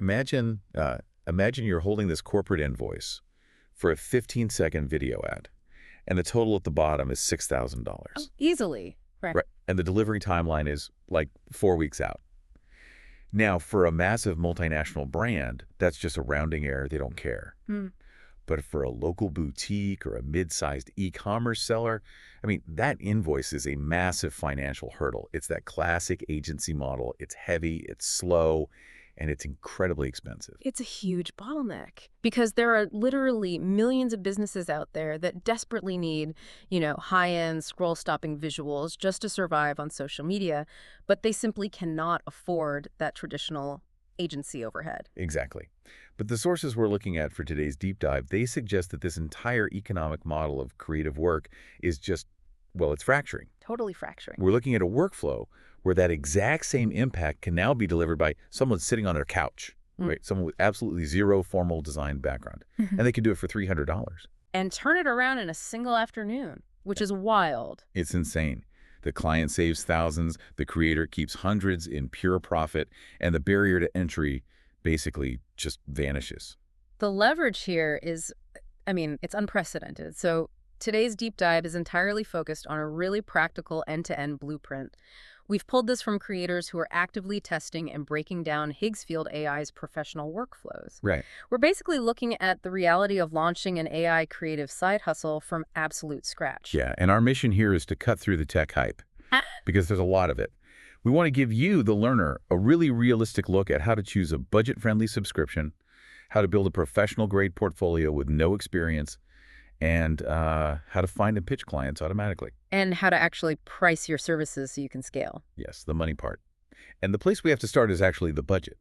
Imagine you're holding this corporate invoice for a 15-second video ad, and the total at the bottom is $6,000. Oh, easily. Right. Right. And the delivery timeline is like 4 weeks out. Now, for a massive multinational brand, that's just a rounding error. They don't care. But for a local boutique or a mid-sized e-commerce seller, I mean, that invoice is a massive financial hurdle. It's that classic agency model. It's heavy, it's slow, and it's incredibly expensive. It's a huge bottleneck because there are literally millions of businesses out there that desperately need, high-end scroll-stopping visuals just to survive on social media, but they simply cannot afford that traditional agency overhead. Exactly. But the sources we're looking at for today's deep dive, they suggest that this entire economic model of creative work is just, well, it's fracturing. Totally fracturing. We're looking at a workflow where that exact same impact can now be delivered by someone sitting on their couch, right? Someone with absolutely zero formal design background. And they can do it for $300. And turn it around in a single afternoon, which is wild. It's insane. The client saves thousands, the creator keeps hundreds in pure profit, and the barrier to entry basically just vanishes. The leverage here is, it's unprecedented. So today's deep dive is entirely focused on a really practical end-to-end blueprint. We've pulled this from creators who are actively testing and breaking down Higgsfield AI's professional workflows. Right. We're basically looking at the reality of launching an AI creative side hustle from absolute scratch. Yeah, and our mission here is to cut through the tech hype, because there's a lot of it. We want to give you, the learner, a really realistic look at how to choose a budget-friendly subscription, how to build a professional-grade portfolio with no experience, and how to find and pitch clients automatically. And how to actually price your services so you can scale. Yes, the money part. And the place we have to start is actually the budget.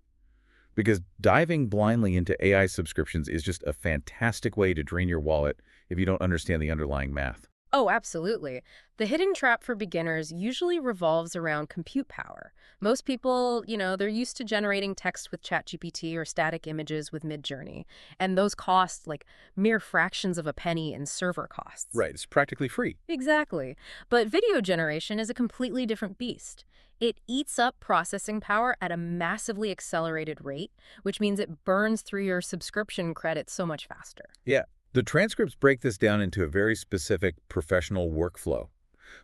Because diving blindly into AI subscriptions is just a fantastic way to drain your wallet if you don't understand the underlying math. Oh, absolutely. The hidden trap for beginners usually revolves around compute power. Most people, they're used to generating text with ChatGPT or static images with Midjourney. And those cost like mere fractions of a penny in server costs. Right, it's practically free. Exactly. But video generation is a completely different beast. It eats up processing power at a massively accelerated rate, which means it burns through your subscription credits so much faster. Yeah. The transcripts break this down into a very specific professional workflow.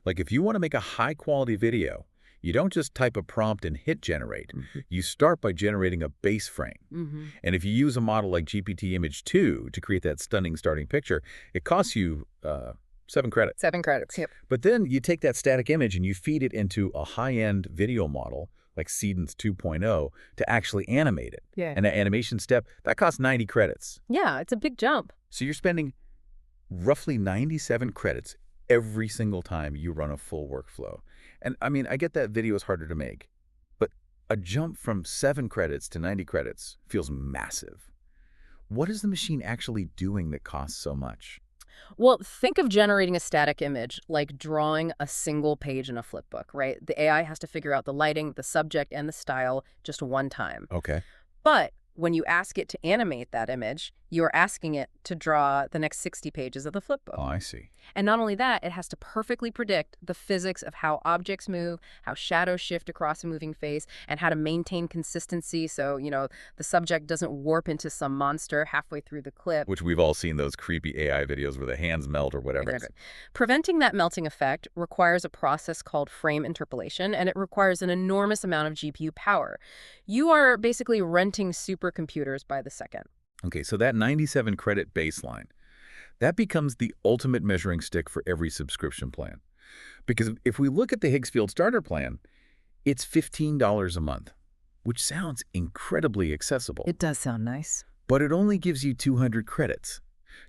Like if you want to make a high-quality video, you don't just type a prompt and hit generate. You start by generating a base frame. And if you use a model like GPT Image 2 to create that stunning starting picture, it costs you 7 credits. 7 credits, yep. But then you take that static image and you feed it into a high-end video model like Seedance 2.0 to actually animate it. Yeah. And that animation step, that costs 90 credits. Yeah, it's a big jump. So you're spending roughly 97 credits every single time you run a full workflow. And I get that video is harder to make, but a jump from 7 credits to 90 credits feels massive. What is the machine actually doing that costs so much? Well, think of generating a static image like drawing a single page in a flipbook, right? The AI has to figure out the lighting, the subject, and the style just one time. Okay. But when you ask it to animate that image, you're asking it to draw the next 60 pages of the flipbook. Oh, I see. And not only that, it has to perfectly predict the physics of how objects move, how shadows shift across a moving face, and how to maintain consistency so, the subject doesn't warp into some monster halfway through the clip. Which we've all seen those creepy AI videos where the hands melt or whatever. Exactly. Preventing that melting effect requires a process called frame interpolation, and it requires an enormous amount of GPU power. You are basically renting supercomputers by the second. Okay, so that 97 credit baseline, that becomes the ultimate measuring stick for every subscription plan. Because if we look at the Higgsfield starter plan, it's $15 a month, which sounds incredibly accessible. It does sound nice. But it only gives you 200 credits.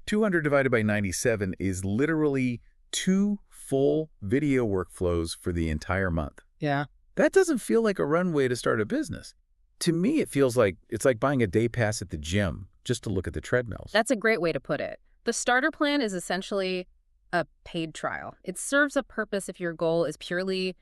200 divided by 97 is literally 2 full video workflows for the entire month. Yeah. That doesn't feel like a runway to start a business. To me, it feels like it's like buying a day pass at the gym just to look at the treadmills. That's a great way to put it. The starter plan is essentially a paid trial. It serves a purpose if your goal is purely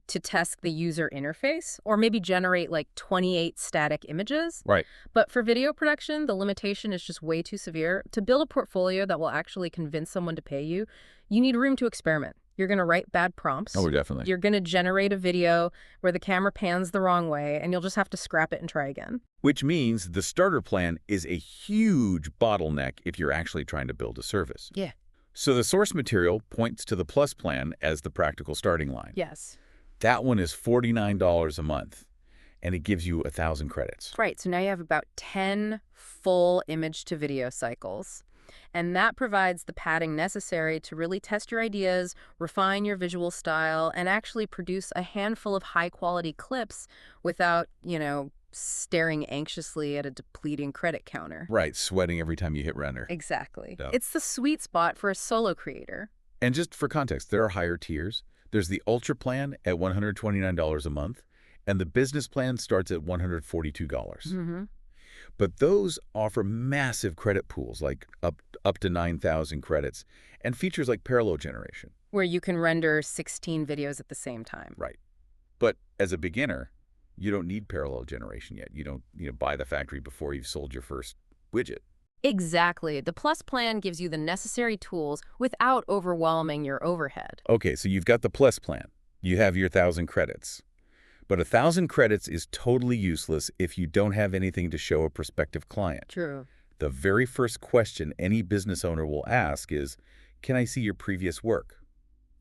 to test the user interface or maybe generate like 28 static images. Right. But for video production, the limitation is just way too severe. To build a portfolio that will actually convince someone to pay you, you need room to experiment. You're going to write bad prompts. Oh, definitely. You're going to generate a video where the camera pans the wrong way, and you'll just have to scrap it and try again. Which means the starter plan is a huge bottleneck if you're actually trying to build a service. Yeah. So the source material points to the Plus plan as the practical starting line. Yes. That one is $49 a month, and it gives you 1,000 credits. Right. So now you have about 10 full image-to-video cycles. And that provides the padding necessary to really test your ideas, refine your visual style, and actually produce a handful of high-quality clips without, staring anxiously at a depleting credit counter. Right, sweating every time you hit render. Exactly. Yep. It's the sweet spot for a solo creator. And just for context, there are higher tiers. There's the Ultra plan at $129 a month, and the Business plan starts at $142. Mm-hmm. But those offer massive credit pools, like up to 9,000 credits, and features like parallel generation. Where you can render 16 videos at the same time. Right. But as a beginner, you don't need parallel generation yet. You don't buy the factory before you've sold your first widget. Exactly. The Plus plan gives you the necessary tools without overwhelming your overhead. Okay, so you've got the Plus plan. You have your 1,000 credits. But 1,000 credits is totally useless if you don't have anything to show a prospective client. True. The very first question any business owner will ask is, can I see your previous work?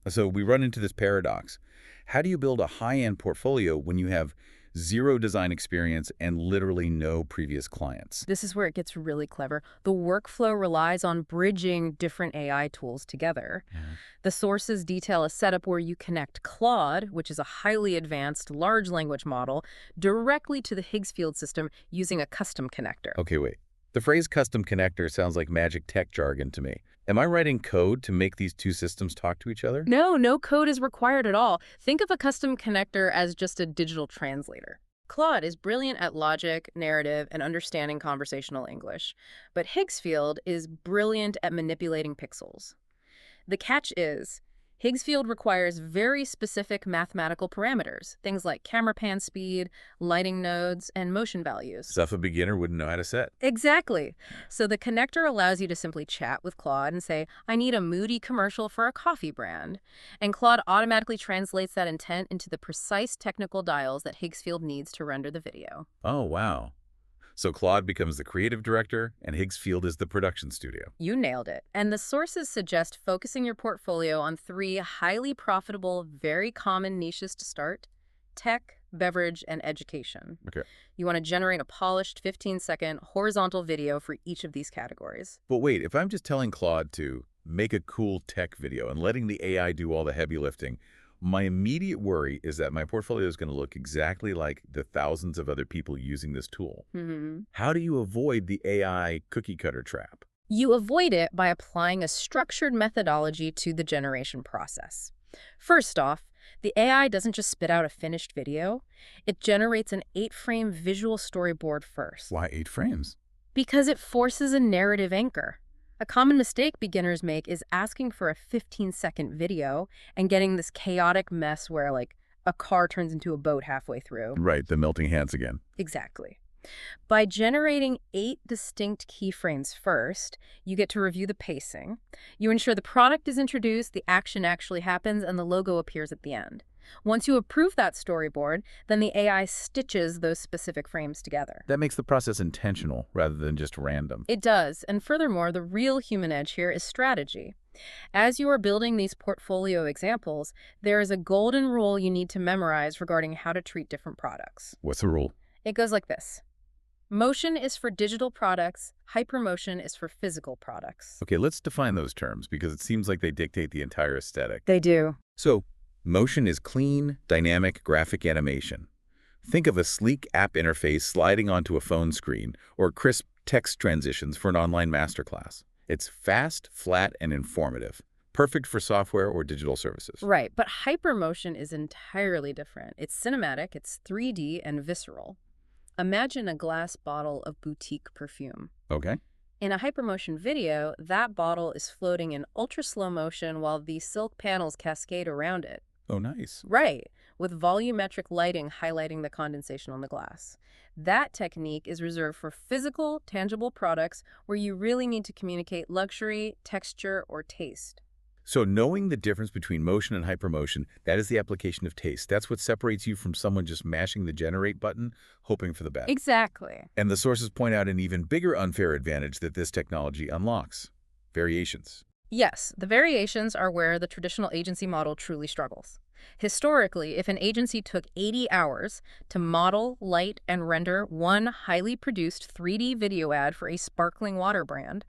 So we run into this paradox. How do you build a high-end portfolio when you have zero design experience and literally no previous clients? This is where it gets really clever. The workflow relies on bridging different AI tools together. Yeah. The sources detail a setup where you connect Claude, which is a highly advanced large language model, directly to the Higgsfield system using a custom connector. Okay, wait. The phrase custom connector sounds like magic tech jargon to me. Am I writing code to make these two systems talk to each other? No code is required at all. Think of a custom connector as just a digital translator. Claude is brilliant at logic, narrative, and understanding conversational English, but Higgsfield is brilliant at manipulating pixels. The catch is, Higgsfield requires very specific mathematical parameters, things like camera pan speed, lighting nodes, and motion values. Stuff a beginner wouldn't know how to set. Exactly. So the connector allows you to simply chat with Claude and say, I need a moody commercial for a coffee brand. And Claude automatically translates that intent into the precise technical dials that Higgsfield needs to render the video. Oh, wow. So Claude becomes the creative director, and Higgsfield is the production studio. You nailed it. And the sources suggest focusing your portfolio on 3 highly profitable, very common niches to start: tech, beverage, and education. Okay. You want to generate a polished 15-second horizontal video for each of these categories. But wait, if I'm just telling Claude to make a cool tech video and letting the AI do all the heavy lifting, my immediate worry is that my portfolio is going to look exactly like the thousands of other people using this tool. Mm-hmm. How do you avoid the AI cookie cutter trap? You avoid it by applying a structured methodology to the generation process. First off, the AI doesn't just spit out a finished video. It generates an 8-frame visual storyboard first. Why 8 frames? Because it forces a narrative anchor. A common mistake beginners make is asking for a 15-second video and getting this chaotic mess where, like, a car turns into a boat halfway through. Right, the melting hands again. Exactly. By generating 8 distinct keyframes first, you get to review the pacing. You ensure the product is introduced, the action actually happens, and the logo appears at the end. Once you approve that storyboard, then the AI stitches those specific frames together. That makes the process intentional rather than just random. It does, and furthermore, the real human edge here is strategy. As you are building these portfolio examples, there is a golden rule you need to memorize regarding how to treat different products. What's the rule? It goes like this. Motion is for digital products, hypermotion is for physical products. Okay, let's define those terms because it seems like they dictate the entire aesthetic. They do. So, motion is clean, dynamic graphic animation. Think of a sleek app interface sliding onto a phone screen or crisp text transitions for an online masterclass. It's fast, flat, and informative, perfect for software or digital services. Right, but hypermotion is entirely different. It's cinematic, it's 3D, and visceral. Imagine a glass bottle of boutique perfume. Okay. In a hypermotion video, that bottle is floating in ultra-slow motion while these silk panels cascade around it. Oh, nice. Right, with volumetric lighting highlighting the condensation on the glass. That technique is reserved for physical, tangible products where you really need to communicate luxury, texture, or taste. So knowing the difference between motion and hypermotion, that is the application of taste. That's what separates you from someone just mashing the generate button, hoping for the best. Exactly. And the sources point out an even bigger unfair advantage that this technology unlocks: variations. Yes, the variations are where the traditional agency model truly struggles. Historically, if an agency took 80 hours to model, light, and render one highly produced 3D video ad for a sparkling water brand,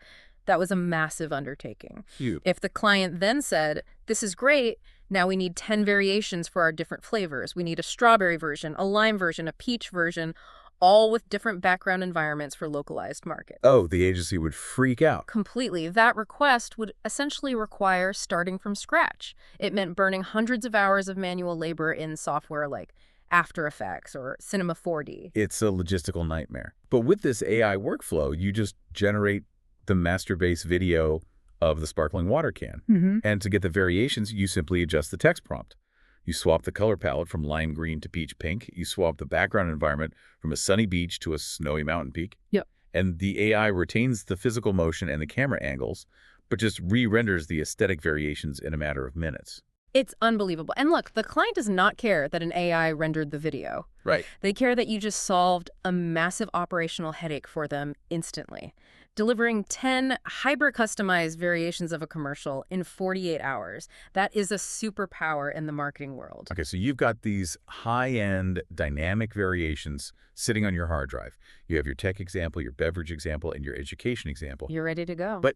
that was a massive undertaking. Phew. If the client then said, "This is great, now we need 10 variations for our different flavors. We need a strawberry version, a lime version, a peach version," all with different background environments for localized markets. Oh, the agency would freak out. Completely. That request would essentially require starting from scratch. It meant burning hundreds of hours of manual labor in software like After Effects or Cinema 4D. It's a logistical nightmare. But with this AI workflow, you just generate the master base video of the sparkling water can. And to get the variations, you simply adjust the text prompt. You swap the color palette from lime green to peach pink. You swap the background environment from a sunny beach to a snowy mountain peak. Yep. And the AI retains the physical motion and the camera angles, but just re-renders the aesthetic variations in a matter of minutes. It's unbelievable. And look, the client does not care that an AI rendered the video. Right. They care that you just solved a massive operational headache for them instantly, delivering 10 hyper-customized variations of a commercial in 48 hours. That is a superpower in the marketing world. Okay, so you've got these high-end dynamic variations sitting on your hard drive. You have your tech example, your beverage example, and your education example. You're ready to go. But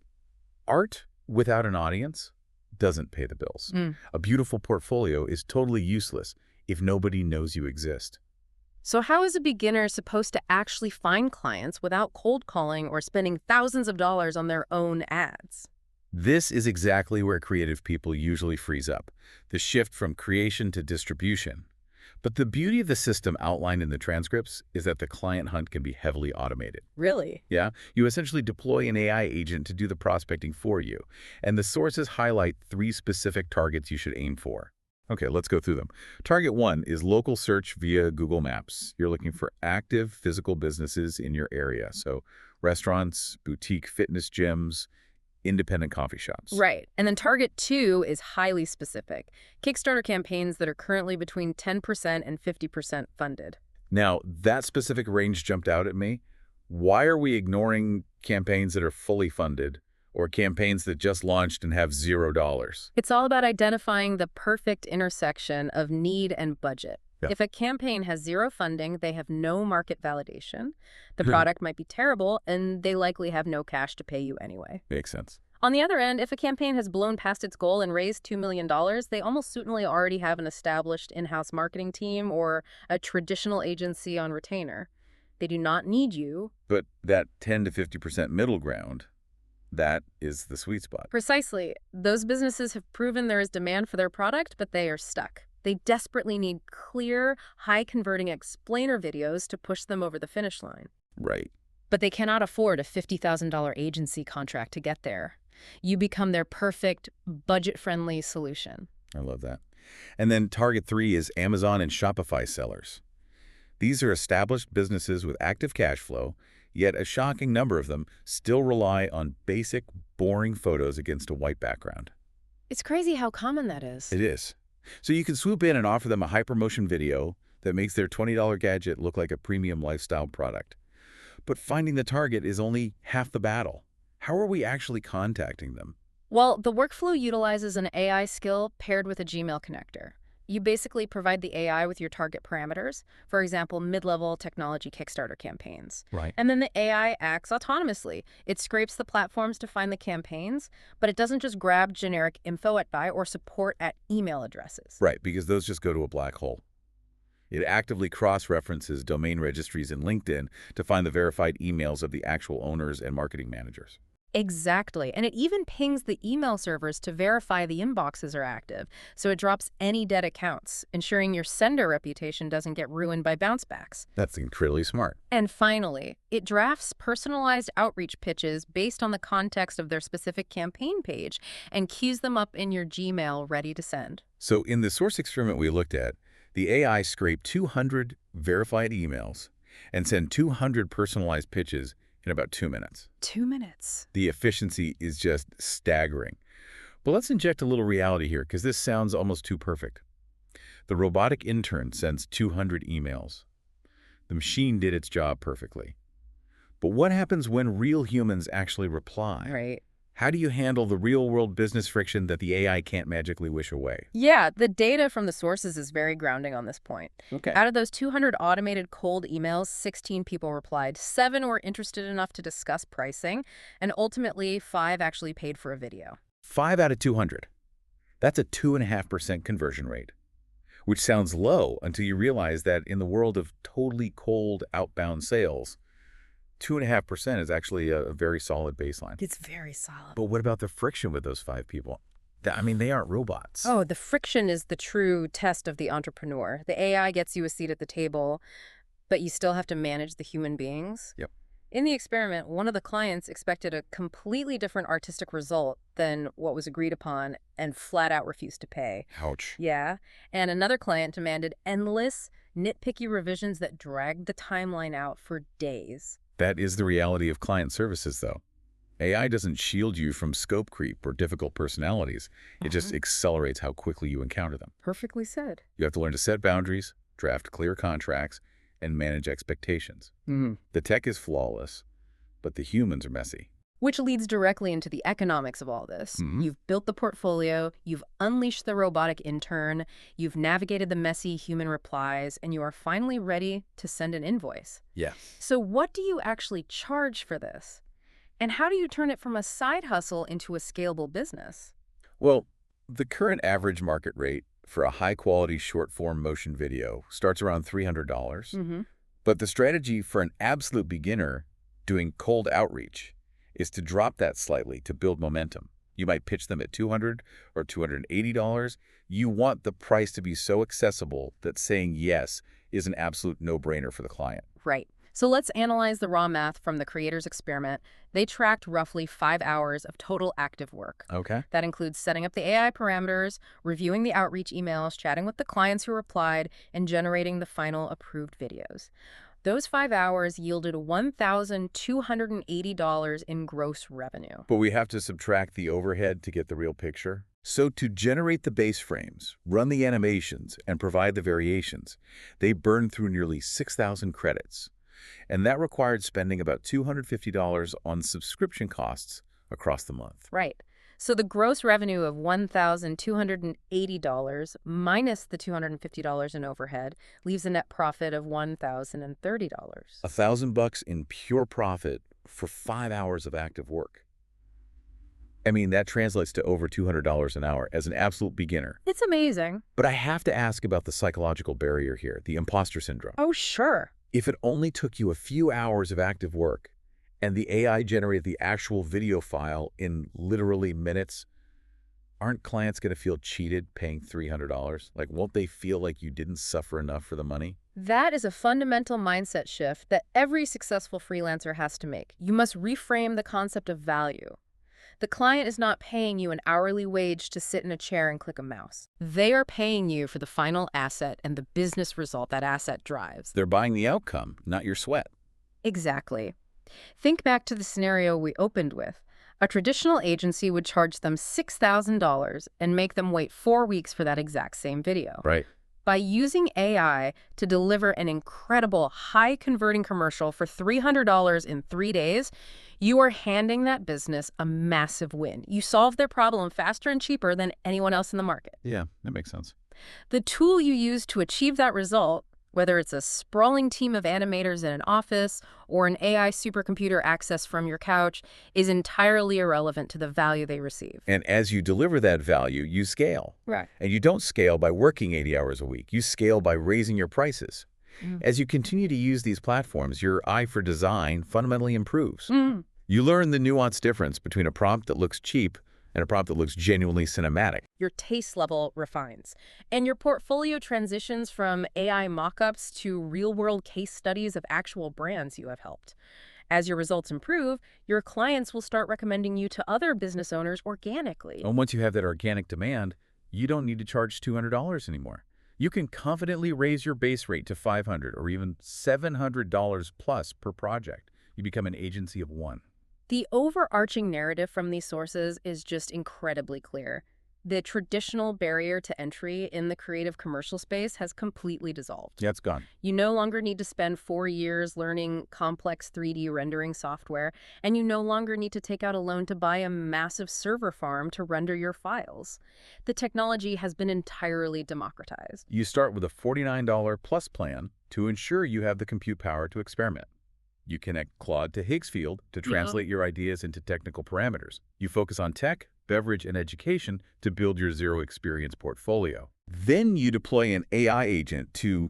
art without an audience doesn't pay the bills. A beautiful portfolio is totally useless if nobody knows you exist. So how is a beginner supposed to actually find clients without cold calling or spending thousands of dollars on their own ads? This is exactly where creative people usually freeze up, the shift from creation to distribution. But the beauty of the system outlined in the transcripts is that the client hunt can be heavily automated. Really? Yeah, you essentially deploy an AI agent to do the prospecting for you, and the sources highlight 3 specific targets you should aim for. Okay, let's go through them. Target 1 is local search via Google Maps. You're looking for active physical businesses in your area, so restaurants, boutique fitness gyms, independent coffee shops. Right. And then target 2 is highly specific. Kickstarter campaigns that are currently between 10% and 50% funded. Now, that specific range jumped out at me. Why are we ignoring campaigns that are fully funded or campaigns that just launched and have $0? It's all about identifying the perfect intersection of need and budget. Yeah. If a campaign has 0 funding, they have no market validation. The product might be terrible, and they likely have no cash to pay you anyway. Makes sense. On the other end, if a campaign has blown past its goal and raised $2 million, they almost certainly already have an established in-house marketing team or a traditional agency on retainer. They do not need you. But that 10 to 50% middle ground, that is the sweet spot. Precisely. Those businesses have proven there is demand for their product, but they are stuck. They desperately need clear, high-converting explainer videos to push them over the finish line. Right. But they cannot afford a $50,000 agency contract to get there. You become their perfect, budget-friendly solution. I love that. And then target 3 is Amazon and Shopify sellers. These are established businesses with active cash flow, yet a shocking number of them still rely on basic, boring photos against a white background. It's crazy how common that is. It is. So you can swoop in and offer them a hypermotion video that makes their $20 gadget look like a premium lifestyle product. But finding the target is only half the battle. How are we actually contacting them? Well, the workflow utilizes an AI skill paired with a Gmail connector. You basically provide the AI with your target parameters, for example, mid-level technology Kickstarter campaigns. Right. And then the AI acts autonomously. It scrapes the platforms to find the campaigns, but it doesn't just grab generic info at buy or support at email addresses. Right, because those just go to a black hole. It actively cross-references domain registries in LinkedIn to find the verified emails of the actual owners and marketing managers. Exactly. And it even pings the email servers to verify the inboxes are active, so it drops any dead accounts, ensuring your sender reputation doesn't get ruined by bounce backs. That's incredibly smart. And finally, it drafts personalized outreach pitches based on the context of their specific campaign page and queues them up in your Gmail ready to send. So in the source experiment we looked at, the AI scraped 200 verified emails and sent 200 personalized pitches in about 2 minutes. 2 minutes. The efficiency is just staggering. But let's inject a little reality here, because this sounds almost too perfect. The robotic intern sends 200 emails. The machine did its job perfectly. But what happens when real humans actually reply? Right. How do you handle the real-world business friction that the AI can't magically wish away? Yeah, the data from the sources is very grounding on this point. Okay. Out of those 200 automated cold emails, 16 people replied, 7 were interested enough to discuss pricing, and ultimately 5 actually paid for a video. 5 out of 200. That's a 2.5% conversion rate, which sounds low until you realize that in the world of totally cold outbound sales, 2.5% is actually a very solid baseline. It's very solid. But what about the friction with those 5 people? I mean, they aren't robots. Oh, the friction is the true test of the entrepreneur. The AI gets you a seat at the table, but you still have to manage the human beings. Yep. In the experiment, one of the clients expected a completely different artistic result than what was agreed upon and flat out refused to pay. Ouch. Yeah. And another client demanded endless, nitpicky revisions that dragged the timeline out for days. That is the reality of client services, though. AI doesn't shield you from scope creep or difficult personalities. It just accelerates how quickly you encounter them. Perfectly said. You have to learn to set boundaries, draft clear contracts, and manage expectations. The tech is flawless, but the humans are messy. Which leads directly into the economics of all this. You've built the portfolio, you've unleashed the robotic intern, you've navigated the messy human replies, and you are finally ready to send an invoice. Yes. So what do you actually charge for this? And how do you turn it from a side hustle into a scalable business? Well, the current average market rate for a high-quality short-form motion video starts around $300. But the strategy for an absolute beginner doing cold outreach is to drop that slightly to build momentum. You might pitch them at $200 or $280. You want the price to be so accessible that saying yes is an absolute no-brainer for the client. Right. So let's analyze the raw math from the creators' experiment. They tracked roughly 5 hours of total active work. Okay. That includes setting up the AI parameters, reviewing the outreach emails, chatting with the clients who replied, and generating the final approved videos. Those 5 hours yielded $1,280 in gross revenue. But we have to subtract the overhead to get the real picture. So to generate the base frames, run the animations, and provide the variations, they burned through nearly 6,000 credits. And that required spending about $250 on subscription costs across the month. Right. So the gross revenue of $1,280 minus the $250 in overhead leaves a net profit of $1,030. $1,000 in pure profit for 5 hours of active work. I mean, that translates to over $200 an hour as an absolute beginner. It's amazing. But I have to ask about the psychological barrier here, the imposter syndrome. Oh, sure. If it only took you a few hours of active work and the AI generated the actual video file in literally minutes, aren't clients going to feel cheated paying $300? Like, won't they feel like you didn't suffer enough for the money? That is a fundamental mindset shift that every successful freelancer has to make. You must reframe the concept of value. The client is not paying you an hourly wage to sit in a chair and click a mouse. They are paying you for the final asset and the business result that asset drives. They're buying the outcome, not your sweat. Exactly. Think back to the scenario we opened with. A traditional agency would charge them $6,000 and make them wait 4 weeks for that exact same video. Right. By using AI to deliver an incredible high-converting commercial for $300 in 3 days, you are handing that business a massive win. You solve their problem faster and cheaper than anyone else in the market. Yeah, that makes sense. The tool you use to achieve that result, whether it's a sprawling team of animators in an office or an AI supercomputer access from your couch, is entirely irrelevant to the value they receive. And as you deliver that value, you scale. Right. And you don't scale by working 80 hours a week. You scale by raising your prices. As you continue to use these platforms, your eye for design fundamentally improves. You learn the nuanced difference between a prompt that looks cheap and a prompt that looks genuinely cinematic. Your taste level refines. And your portfolio transitions from AI mockups to real-world case studies of actual brands you have helped. As your results improve, your clients will start recommending you to other business owners organically. And once you have that organic demand, you don't need to charge $200 anymore. You can confidently raise your base rate to $500 or even $700 plus per project. You become an agency of one. The overarching narrative from these sources is just incredibly clear. The traditional barrier to entry in the creative commercial space has completely dissolved. Yeah, it's gone. You no longer need to spend 4 years learning complex 3D rendering software, and you no longer need to take out a loan to buy a massive server farm to render your files. The technology has been entirely democratized. You start with a $49 plus plan to ensure you have the compute power to experiment. You connect Claude to Higgsfield to translate your ideas into technical parameters. You focus on tech, beverage, and education to build your zero-experience portfolio. Then you deploy an AI agent to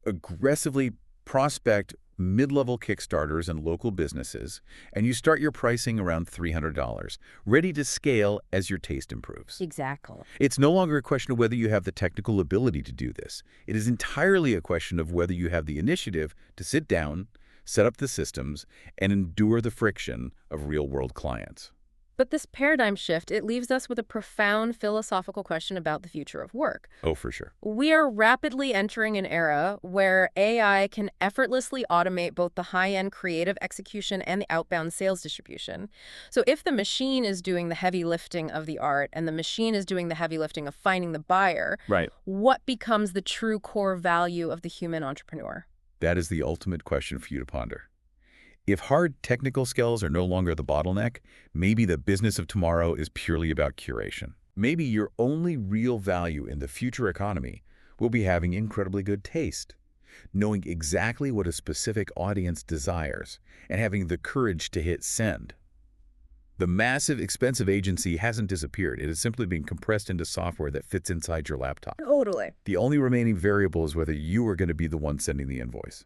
aggressively prospect mid-level Kickstarters and local businesses, and you start your pricing around $300, ready to scale as your taste improves. Exactly. It's no longer a question of whether you have the technical ability to do this. It is entirely a question of whether you have the initiative to sit down, set up the systems, and endure the friction of real-world clients. But this paradigm shift, it leaves us with a profound philosophical question about the future of work. Oh, for sure. We are rapidly entering an era where AI can effortlessly automate both the high-end creative execution and the outbound sales distribution. So if the machine is doing the heavy lifting of the art and the machine is doing the heavy lifting of finding the buyer, Right. what becomes the true core value of the human entrepreneur? That is the ultimate question for you to ponder. If hard technical skills are no longer the bottleneck, maybe the business of tomorrow is purely about curation. Maybe your only real value in the future economy will be having incredibly good taste, knowing exactly what a specific audience desires, and having the courage to hit send. The massive, expensive agency hasn't disappeared. It is simply being compressed into software that fits inside your laptop. Totally. The only remaining variable is whether you are going to be the one sending the invoice.